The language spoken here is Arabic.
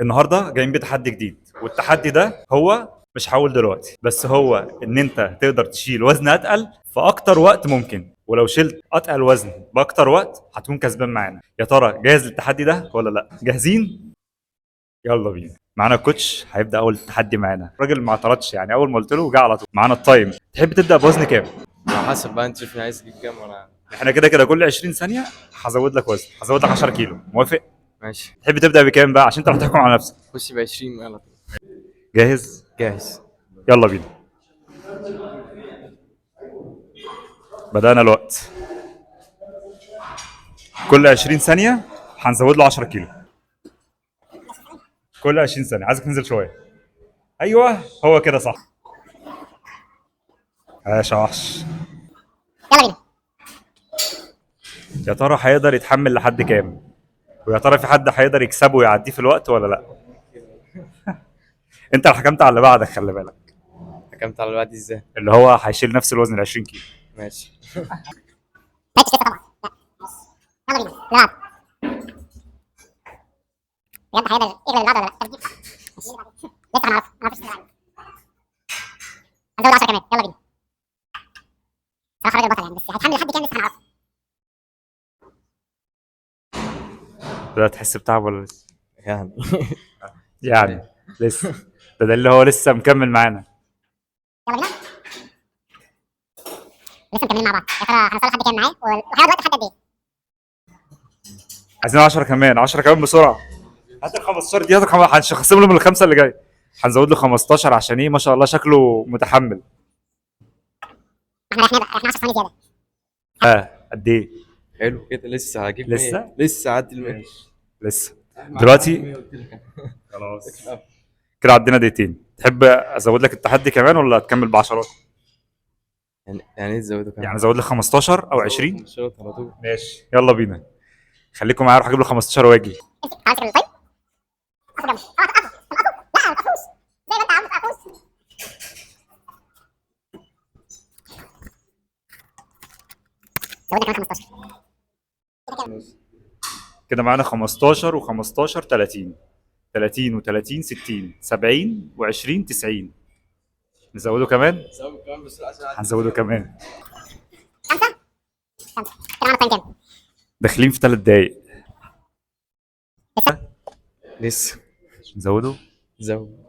النهارده جايين بتحدي جديد، والتحدي ده هو مش هقول دلوقتي، بس هو ان انت تقدر تشيل وزن اتقل في اكتر وقت ممكن، ولو شلت اتقل وزن باكتر وقت هتكون كسبان معانا. يا ترى جاهز للتحدي ده ولا لا؟ جاهزين؟ يلا بينا. معانا الكوتش هيبدا اول تحدي معانا. الراجل ما اعترضش، يعني اول ما قلت له جه على طول. معانا التايم. تحب تبدا بوزن كام؟ على حسب بقى انت شوف عايز تجيب كام وانا. احنا كده كده كل 20 ثانيه هزود لك وزن، هزود لك 10 كيلو. موافق؟ ماشي. تحب تبدا بكام بقى عشان انت اللي هتحكم على نفسك؟ خش ب 20 يلا. جاهز؟ جاهز. يلا بينا. بدأنا الوقت. كل 20 ثانية هنزود له 10 كيلو. كل 20 ثانية عايزك تنزل شوية. أيوه، هو كده صح. ماشي يا وحش. يلا بينا. يا ترى هيقدر يتحمل لحد كام؟ ويا ترى في حد هيقدر يكسبه ويعديه في الوقت ولا لا؟ انت اللي حكمت على اللي بعدك، خلي بالك. حكمت على الوقت ازاي؟ اللي هو هيشيل نفس الوزن ال 20 كيلو. ماشي. ماشي كده طبعا. لا. يلا بينا. لا. بجد هيقدر يغلب اللي بعده ولا لا؟ طب جيب. لسه ما اعرفش هنزود 10 كمان. يلا بينا. صراحه راجل بطل يعني، بس هيتحمل لحد كام لسه هنعرف. بدأت تحس بتعب ولا لسه؟ يعني يعني لسه. ده اللي هو لسه مكمل معانا. يلا بينا. لسه مكملين مع بعض. يا ترى هنوصل لحد كام معاه وهيقعد وقت لحد قد ايه؟ عايزين 10 كمان، 10 كمان بسرعة. هات ال 15 دي، هنخصم له من الخمسة اللي جاي. هنزود له 15 عشان ايه؟ ما شاء الله شكله متحمل. احنا 10 ثواني زياده. قد ايه؟ حلو كده، لسه هجيب لسه؟ 100. لسه عدي ال 100. لسه. دلوقتي خلاص كده عدينا دقيقتين. تحب ازود لك التحدي كمان ولا تكمل بعشرات؟ يعني ايه تزوده كمان؟ يعني ازود لك 15 او 20. شوط على طول. ماشي يلا بينا. خليكم معايا، اروح اجيب له 15 واجي. امسك كده طيب. اخد جنبه. لا ما تقفوش. زي ما انت عاوز تقفوش. زودنا كمان 15. كده معانا 15 و15 30. 30 و30 60 70 و20 90. نزوده كمان. زود كمان بسرعه عشان اعدي. هنزوده كمان. خمسه. كده معانا تايم كام؟ داخلين في 3 دقايق. لسه. نزوده. زود.